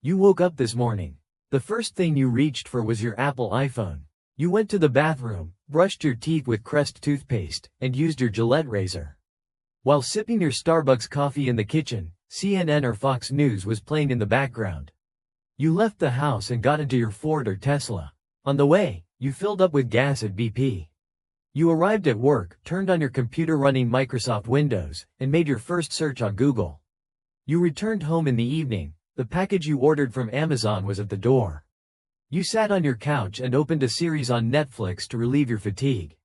You woke up this morning. The first thing you reached for was your Apple iPhone. You went to the bathroom, brushed your teeth with Crest toothpaste, and used your Gillette razor. While sipping your Starbucks coffee in the kitchen, CNN or Fox News was playing in the background. You left the house and got into your Ford or Tesla. On the way, you filled up with gas at BP. You arrived at work, turned on your computer running Microsoft Windows, and made your first search on Google. You returned home in the evening. The package you ordered from Amazon was at the door. You sat on your couch and opened a series on Netflix to relieve your fatigue.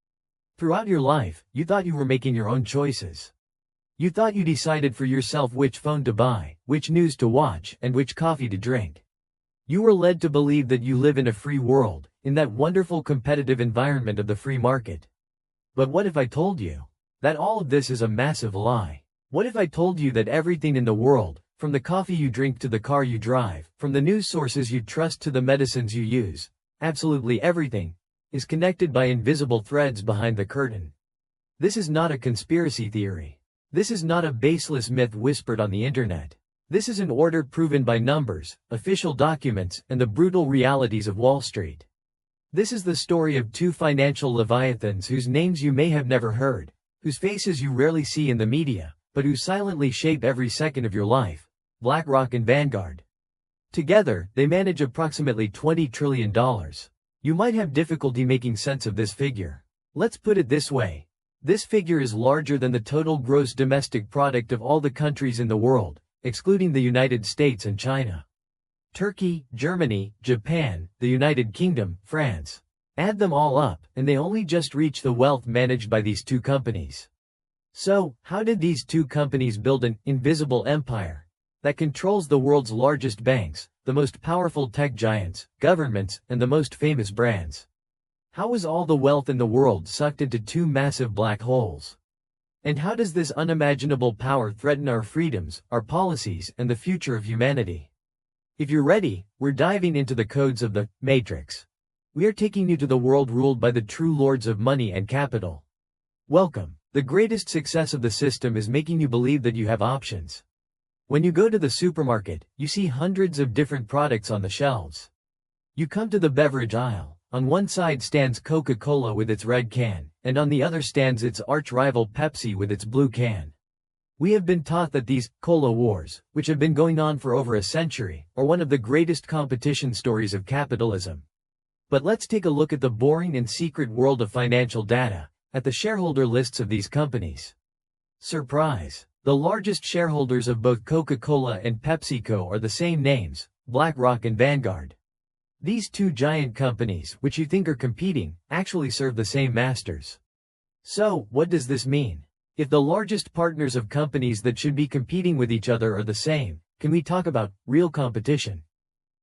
Throughout your life, you thought you were making your own choices. You thought you decided for yourself which phone to buy, which news to watch, and which coffee to drink. You were led to believe that you live in a free world, in that wonderful competitive environment of the free market. But what if I told you that all of this is a massive lie? What if I told you that everything in the world, from the coffee you drink to the car you drive, from the news sources you trust to the medicines you use, absolutely everything, is connected by invisible threads behind the curtain? This is not a conspiracy theory. This is not a baseless myth whispered on the internet. This is an order proven by numbers, official documents, and the brutal realities of Wall Street. This is the story of two financial leviathans whose names you may have never heard, whose faces you rarely see in the media, but who silently shape every second of your life: BlackRock and Vanguard. Together, they manage approximately $20 trillion. You might have difficulty making sense of this figure. Let's put it this way. This figure is larger than the total gross domestic product of all the countries in the world, excluding the United States and China. Turkey, Germany, Japan, the United Kingdom, France. Add them all up, and they only just reach the wealth managed by these two companies. So, how did these two companies build an invisible empire that controls the world's largest banks, the most powerful tech giants, governments, and the most famous brands? How was all the wealth in the world sucked into two massive black holes? And how does this unimaginable power threaten our freedoms, our policies, and the future of humanity? If you're ready, we're diving into the codes of the Matrix. We are taking you to the world ruled by the true lords of money and capital. Welcome. The greatest success of the system is making you believe that you have options. When you go to the supermarket, you see hundreds of different products on the shelves. You come to the beverage aisle. On one side stands Coca-Cola with its red can, and on the other stands its arch-rival Pepsi with its blue can. We have been taught that these cola wars, which have been going on for over a century, are one of the greatest competition stories of capitalism. But let's take a look at the boring and secret world of financial data, at the shareholder lists of these companies. Surprise! The largest shareholders of both Coca-Cola and PepsiCo are the same names, BlackRock and Vanguard. These two giant companies, which you think are competing, actually serve the same masters. So, what does this mean? If the largest partners of companies that should be competing with each other are the same, can we talk about real competition?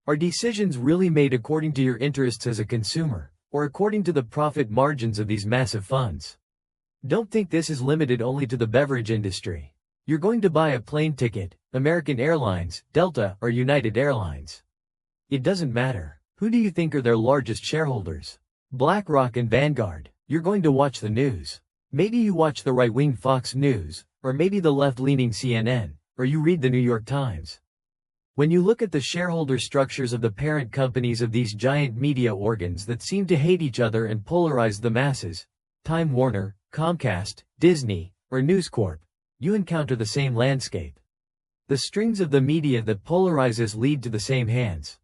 Are decisions really made according to your interests as a consumer, or according to the profit margins of these massive funds? Don't think this is limited only to the beverage industry. You're going to buy a plane ticket, American Airlines, Delta, or United Airlines. It doesn't matter. Who do you think are their largest shareholders? BlackRock and Vanguard. You're going to watch the news. Maybe you watch the right-wing Fox News, or maybe the left-leaning CNN, or you read the New York Times. When you look at the shareholder structures of the parent companies of these giant media organs that seem to hate each other and polarize the masses, Time Warner, Comcast, Disney, or News Corp, you encounter the same landscape. The strings of the media that polarize us lead to the same hands.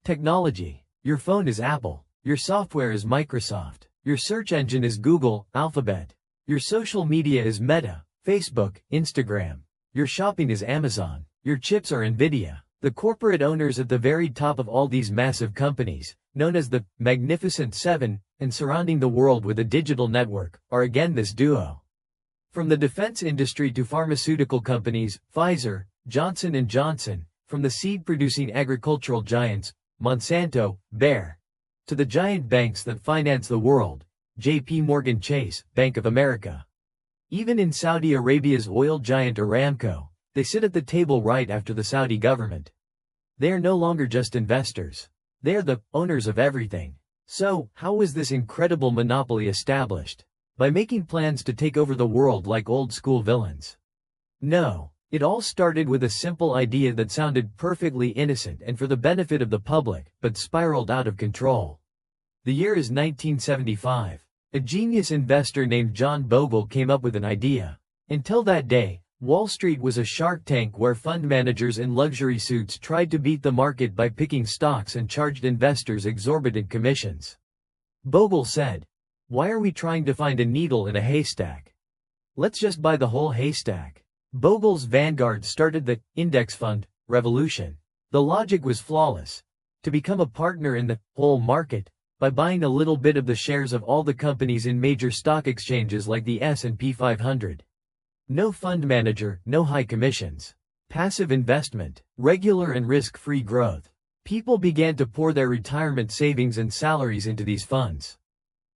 Technology. Your phone is Apple. Your software is Microsoft. Your search engine is Google, Alphabet. Your social media is Meta, Facebook, Instagram. Your shopping is Amazon. Your chips are Nvidia. The corporate owners at the very top of all these massive companies, known as the Magnificent Seven, and surrounding the world with a digital network, are again this duo. From the defense industry to pharmaceutical companies, Pfizer, Johnson & Johnson, from the seed-producing agricultural giants, Monsanto, Bayer, to the giant banks that finance the world, J.P. Morgan Chase, Bank of America. Even in Saudi Arabia's oil giant Aramco, they sit at the table right after the Saudi government. They are no longer just investors. They are the owners of everything. So, how was this incredible monopoly established? By making plans to take over the world like old-school villains? No. It all started with a simple idea that sounded perfectly innocent and for the benefit of the public, but spiraled out of control. The year is 1975. A genius investor named John Bogle came up with an idea. Until that day, Wall Street was a shark tank where fund managers in luxury suits tried to beat the market by picking stocks and charged investors exorbitant commissions. Bogle said, "Why are we trying to find a needle in a haystack? Let's just buy the whole haystack." Bogle's Vanguard started the index fund revolution. The logic was flawless. To become a partner in the whole market, by buying a little bit of the shares of all the companies in major stock exchanges like the S&P 500. No fund manager, no high commissions. Passive investment, regular and risk-free growth. People began to pour their retirement savings and salaries into these funds.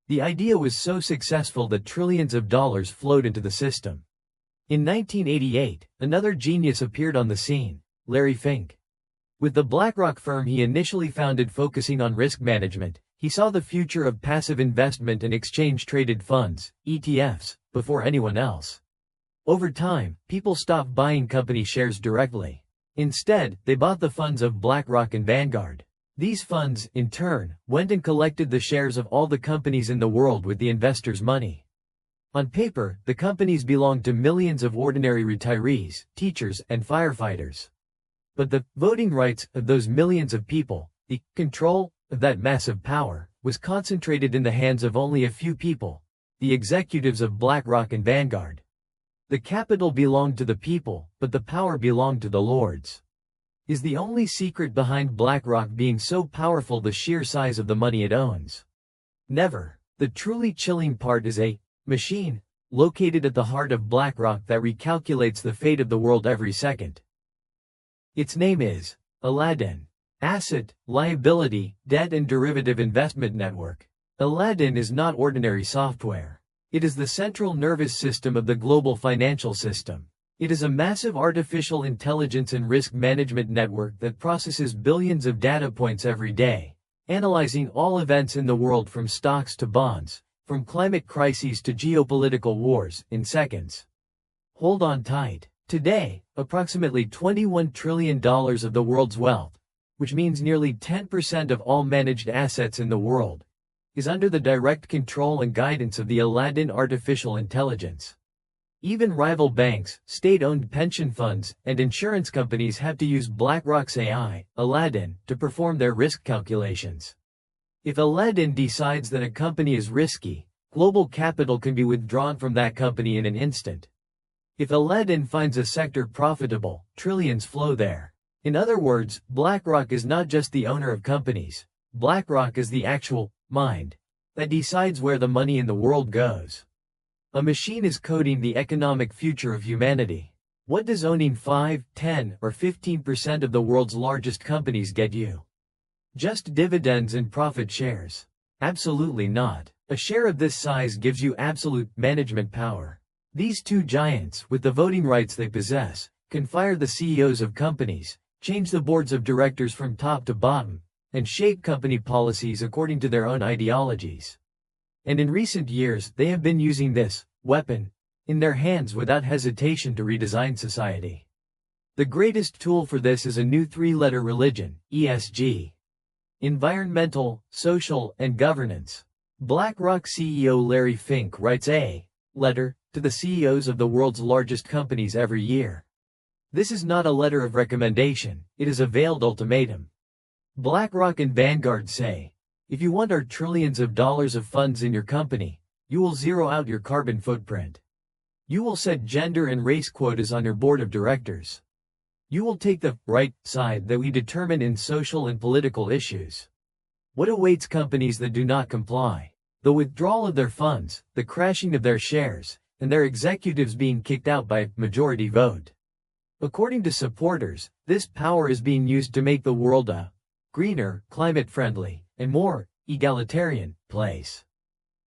The idea was so successful that trillions of dollars flowed into the system. In 1988, another genius appeared on the scene, Larry Fink. With the BlackRock firm he initially founded focusing on risk management, he saw the future of passive investment and exchange-traded funds, ETFs, before anyone else. Over time, people stopped buying company shares directly. Instead, they bought the funds of BlackRock and Vanguard. These funds, in turn, went and collected the shares of all the companies in the world with the investors' money. On paper, the companies belonged to millions of ordinary retirees, teachers, and firefighters. But the voting rights of those millions of people, the control of that massive power, was concentrated in the hands of only a few people, the executives of BlackRock and Vanguard. The capital belonged to the people, but the power belonged to the lords. Is the only secret behind BlackRock being so powerful the sheer size of the money it owns? Never. The truly chilling part is a machine, located at the heart of BlackRock that recalculates the fate of the world every second. Its name is Aladdin. Asset, liability, debt and derivative investment network. Aladdin is not ordinary software. It is the central nervous system of the global financial system. It is a massive artificial intelligence and risk management network that processes billions of data points every day, analyzing all events in the world from stocks to bonds, from climate crises to geopolitical wars, in seconds. Hold on tight. Today, approximately $21 trillion of the world's wealth, which means nearly 10% of all managed assets in the world, is under the direct control and guidance of the Aladdin artificial intelligence. Even rival banks, state-owned pension funds, and insurance companies have to use BlackRock's AI, Aladdin, to perform their risk calculations. If Aladdin decides that a company is risky, global capital can be withdrawn from that company in an instant. If Aladdin finds a sector profitable, trillions flow there. In other words, BlackRock is not just the owner of companies. BlackRock is the actual mind that decides where the money in the world goes. A machine is coding the economic future of humanity. What does owning 5, 10, or 15% of the world's largest companies get you? Just dividends and profit shares? Absolutely not. A share of this size gives you absolute management power. These two giants, with the voting rights they possess, can fire the CEOs of companies, change the boards of directors from top to bottom, and shape company policies according to their own ideologies. And in recent years, they have been using this weapon in their hands without hesitation to redesign society. The greatest tool for this is a new three-letter religion, ESG. Environmental, social, and governance. BlackRock CEO Larry Fink writes a letter to the CEOs of the world's largest companies every year. This is not a letter of recommendation, it is a veiled ultimatum. BlackRock and Vanguard say, if you want our trillions of dollars of funds in your company, you will zero out your carbon footprint. You will set gender and race quotas on your board of directors. You will take the right side that we determine in social and political issues. What awaits companies that do not comply? The withdrawal of their funds, the crashing of their shares, and their executives being kicked out by majority vote. According to supporters, this power is being used to make the world a greener, climate-friendly, and more egalitarian place.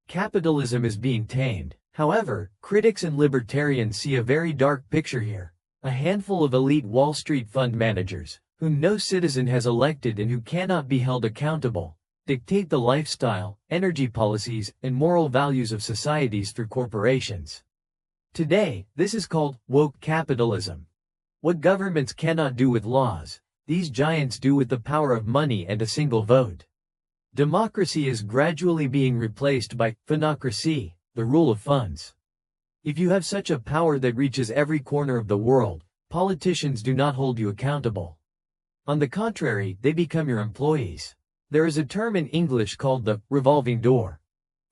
Capitalism is being tamed. However, critics and libertarians see a very dark picture here. A handful of elite Wall Street fund managers, whom no citizen has elected and who cannot be held accountable, dictate the lifestyle, energy policies, and moral values of societies through corporations. Today, this is called woke capitalism. What governments cannot do with laws, these giants do with the power of money and a single vote. Democracy is gradually being replaced by phenocracy, the rule of funds. If you have such a power that reaches every corner of the world, politicians do not hold you accountable. On the contrary, they become your employees. There is a term in English called the revolving door.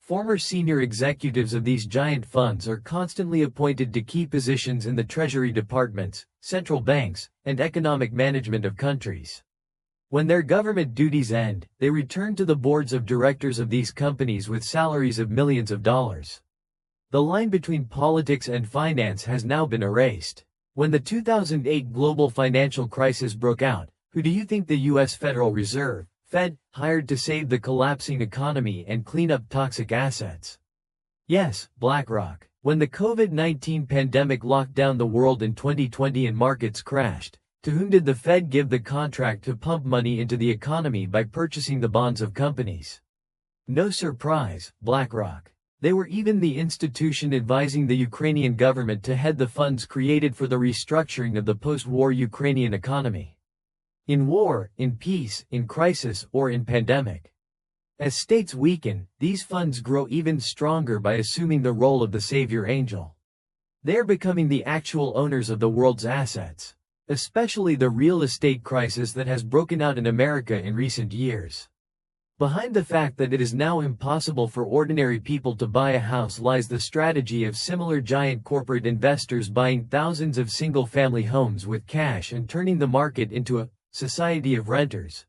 Former senior executives of these giant funds are constantly appointed to key positions in the treasury departments, central banks, and economic management of countries. When their government duties end, they return to the boards of directors of these companies with salaries of millions of dollars. The line between politics and finance has now been erased. When the 2008 global financial crisis broke out, who do you think the U.S. Federal Reserve, Fed, hired to save the collapsing economy and clean up toxic assets? Yes, BlackRock. When the COVID-19 pandemic locked down the world in 2020 and markets crashed, to whom did the Fed give the contract to pump money into the economy by purchasing the bonds of companies? No surprise, BlackRock. They were even the institution advising the Ukrainian government to head the funds created for the restructuring of the post-war Ukrainian economy. In war, in peace, in crisis, or in pandemic. As states weaken, these funds grow even stronger by assuming the role of the savior angel. They are becoming the actual owners of the world's assets, especially the real estate crisis that has broken out in America in recent years. Behind the fact that it is now impossible for ordinary people to buy a house lies the strategy of similar giant corporate investors buying thousands of single-family homes with cash and turning the market into a society of renters.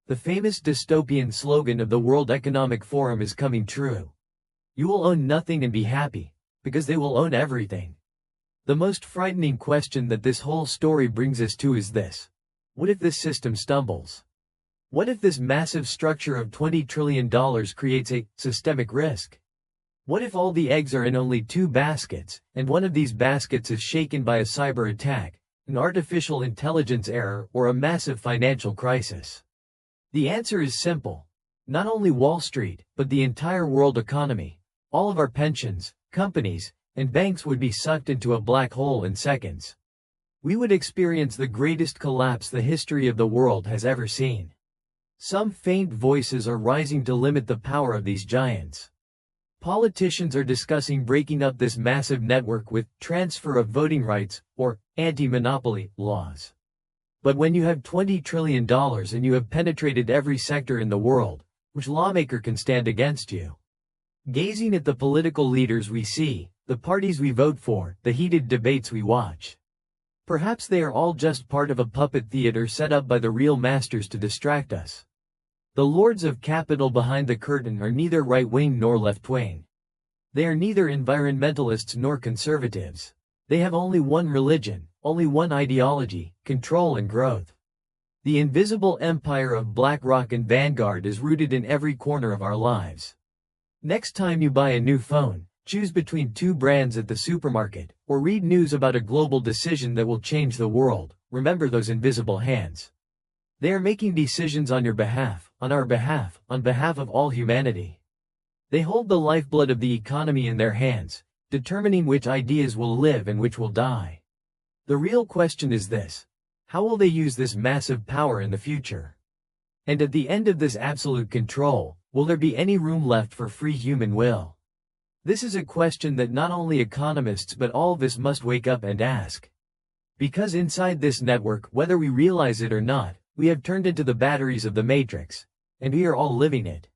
The famous dystopian slogan of the World Economic Forum is coming true. You will own nothing and be happy, because they will own everything. The most frightening question that this whole story brings us to is this: what if this system stumbles? What if this massive structure of $20 trillion creates a systemic risk? What if all the eggs are in only two baskets, and one of these baskets is shaken by a cyber attack, an artificial intelligence error, or a massive financial crisis? The answer is simple. Not only Wall Street, but the entire world economy, all of our pensions, companies, and banks would be sucked into a black hole in seconds. We would experience the greatest collapse the history of the world has ever seen. Some faint voices are rising to limit the power of these giants. Politicians are discussing breaking up this massive network with transfer of voting rights or anti-monopoly laws. But when you have $20 trillion and you have penetrated every sector in the world, which lawmaker can stand against you? Gazing at the political leaders we see, the parties we vote for, the heated debates we watch. Perhaps they are all just part of a puppet theater set up by the real masters to distract us. The lords of capital behind the curtain are neither right-wing nor left-wing. They are neither environmentalists nor conservatives. They have only one religion, only one ideology: control and growth. The invisible empire of BlackRock and Vanguard is rooted in every corner of our lives. Next time you buy a new phone, choose between two brands at the supermarket, or read news about a global decision that will change the world, remember those invisible hands. They are making decisions on your behalf, on our behalf, on behalf of all humanity. They hold the lifeblood of the economy in their hands, determining which ideas will live and which will die. The real question is this: how will they use this massive power in the future? And at the end of this absolute control, will there be any room left for free human will? This is a question that not only economists but all of us must wake up and ask. Because inside this network, whether we realize it or not, we have turned into the batteries of the Matrix, and we are all living it.